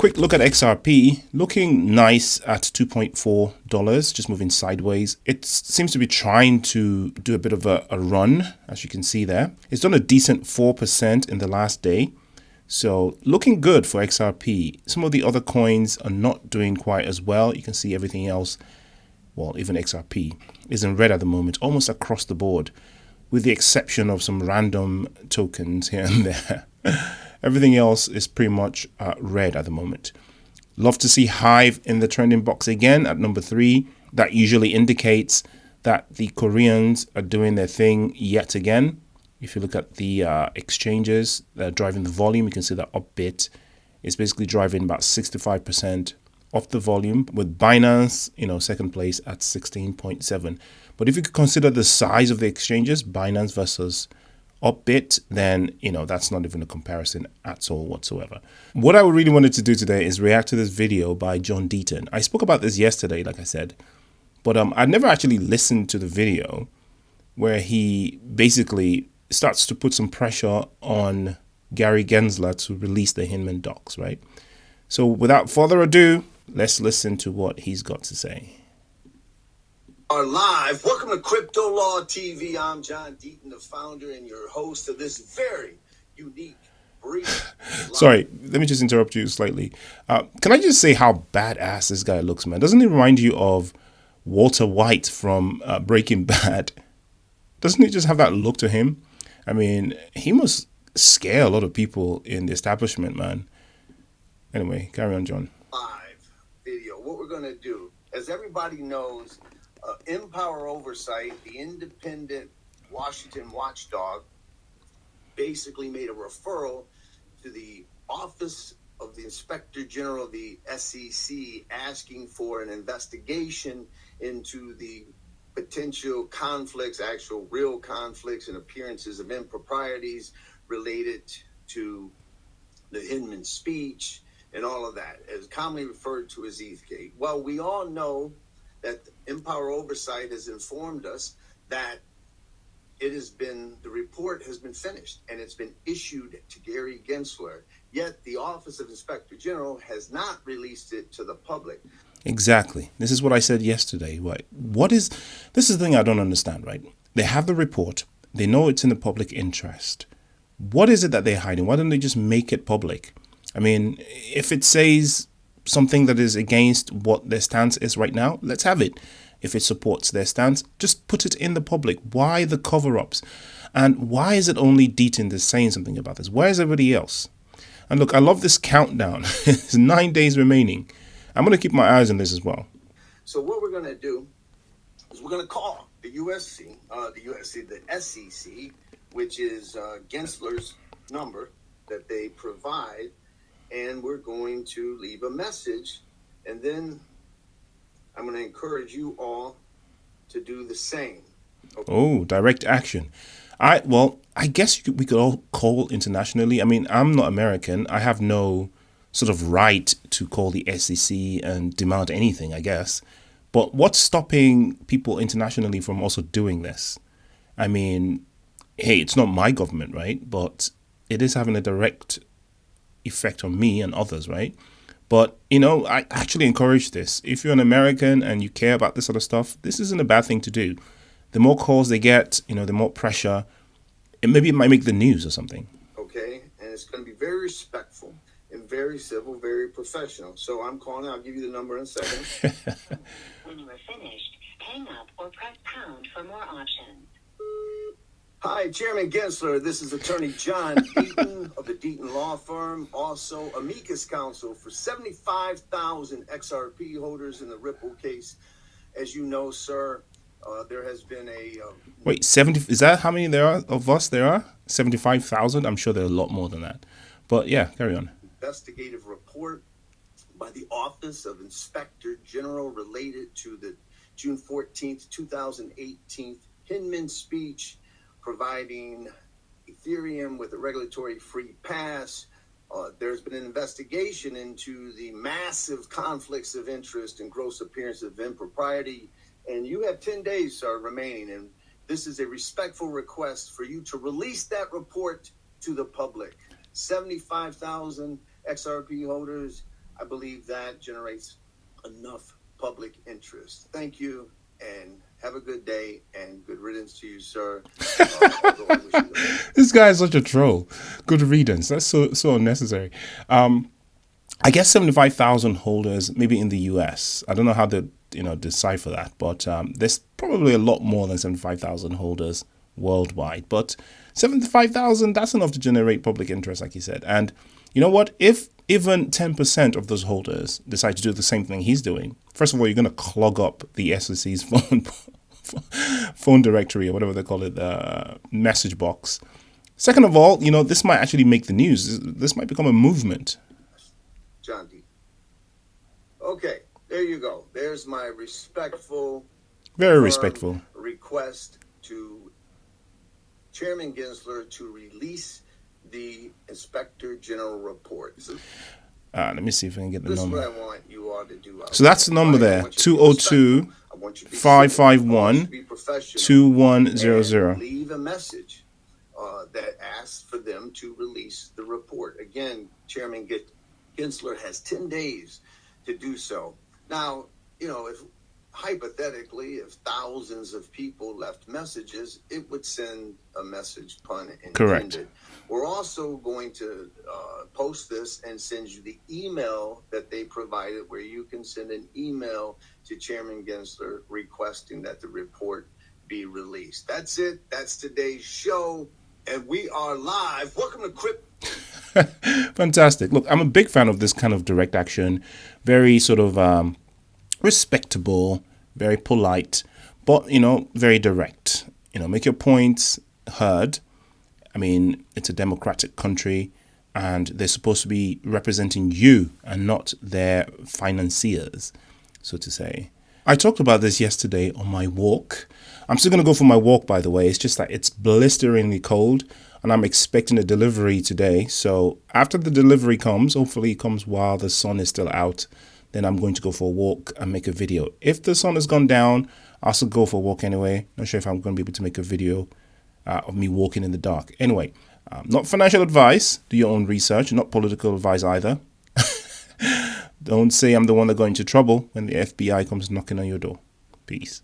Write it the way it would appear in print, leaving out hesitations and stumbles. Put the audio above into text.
quick look at XRP, looking nice at $2.4, just moving sideways. It seems to be trying to do a bit of a run, as you can see there. It's done a decent 4% in the last day. So looking good for XRP. Some of the other coins are not doing quite as well. You can see everything else, well, even XRP is in red at the moment, almost across the board, with the exception of some random tokens here and there. Everything else is pretty much red at the moment. Love to see Hive in the trending box again at number 3. That usually indicates that the Koreans are doing their thing yet again. If you look at the exchanges that are driving the volume, you can see that Upbit is basically driving about 65% of the volume, with Binance, second place at 16.7. But if you could consider the size of the exchanges, Binance versus Upbit, then that's not even a comparison at all whatsoever. What I really wanted to do today is react to this video by John Deaton. I spoke about this yesterday, like I said, but I never actually listened to the video where he basically starts to put some pressure on Gary Gensler to release the Hinman docs, right? So without further ado, let's listen to what he's got to say. Are live. Welcome to Crypto Law TV. I'm John Deaton, the founder and your host of this very unique brief. Sorry, let me just interrupt you slightly. Can I just say how badass this guy looks, man? Doesn't he remind you of Walter White from Breaking Bad? Doesn't he just have that look to him? I mean, he must scare a lot of people in the establishment, man. Anyway, carry on, John. Live video. What we're going to do, as everybody knows, Empower Oversight, the independent Washington watchdog, basically made a referral to the Office of the Inspector General of the SEC asking for an investigation into the potential conflicts, actual real conflicts and appearances of improprieties related to the Hinman speech and all of that, as commonly referred to as ETHgate. Well, we all know that Empower Oversight has informed us that the report has been finished and it's been issued to Gary Gensler, yet the Office of Inspector General has not released it to the public. Exactly. This is what I said yesterday. Right? This is the thing I don't understand, right? They have the report. They know it's in the public interest. What is it that they're hiding? Why don't they just make it public? I mean, if it says something that is against what their stance is right now, let's have it. If it supports their stance, just put it in the public. Why the cover-ups? And why is it only Deaton that's saying something about this? Where is everybody else? And look, I love this countdown. It's 9 days remaining. I'm going to keep my eyes on this as well. So what we're going to do is we're going to call the the SEC, which is Gensler's number that they provide, and we're going to leave a message, and then I'm going to encourage you all to do the same. Okay. Oh, direct action. I guess we could all call internationally. I mean, I'm not American. I have no sort of right to call the SEC and demand anything, I guess. But what's stopping people internationally from also doing this? I mean, hey, it's not my government, right? But it is having a direct effect on me and others, right? But, I actually encourage this. If you're an American and you care about this sort of stuff, this isn't a bad thing to do. The more calls they get, the more pressure. Maybe it might make the news or something. Okay, and it's going to be very respectful and very civil, very professional. So I'm calling. I'll give you the number in a second. When you are finished, hang up or press pound for more options. Hi, Chairman Gensler. This is Attorney John Deaton of the Deaton Law Firm, also amicus counsel for 75,000 XRP holders in the Ripple case. As you know, sir, there has been a... Wait, 70? Is that how many there are of us there are? 75,000? I'm sure there are a lot more than that. But yeah, carry on. Investigative report by the Office of Inspector General related to the June 14th, 2018 Hinman speech, providing Ethereum with a regulatory-free pass. There's been an investigation into the massive conflicts of interest and gross appearance of impropriety. And you have 10 days, sir, remaining. And this is a respectful request for you to release that report to the public. 75,000 XRP holders I believe that generates enough public interest. Thank you, and have a good day, and good riddance to you, sir. Although I wish you the best. This guy is such a troll. Good riddance. That's so unnecessary. I guess 75,000 holders, maybe in the US. I don't know how to decipher that, but there's probably a lot more than 75,000 holders worldwide. But 75,000, that's enough to generate public interest, like you said. And you know what? If even 10% of those holders decide to do the same thing he's doing, first of all, you're going to clog up the SEC's phone directory, or whatever they call it, message box. Second of all, this might actually make the news. This might become a movement. John D. Okay, there you go. There's my very respectful request to Chairman Gensler to release the Inspector General report. So, let me see if I can get the number. This is what I want you all to do. So that's the number there, 202-551-2100. Leave a message that asks for them to release the report. Again, Chairman Gensler has 10 days to do so. Now, if hypothetically, if thousands of people left messages, it would send a message, pun intended. Correct. We're also going to post this and send you the email that they provided, where you can send an email to Chairman Gensler requesting that the report be released. That's it. That's today's show. And we are live. Welcome to Crypto. Fantastic. Look, I'm a big fan of this kind of direct action. Very sort of respectable, very polite, but, very direct. Make your points heard. I mean, it's a democratic country, and they're supposed to be representing you and not their financiers, so to say. I talked about this yesterday on my walk. I'm still going to go for my walk, by the way. It's just that it's blisteringly cold, and I'm expecting a delivery today. So after the delivery comes, hopefully it comes while the sun is still out, then I'm going to go for a walk and make a video. If the sun has gone down, I'll still go for a walk anyway. Not sure if I'm going to be able to make a video of me walking in the dark. Anyway, not financial advice. Do your own research. Not political advice either. Don't say I'm the one that got into trouble when the FBI comes knocking on your door. Peace.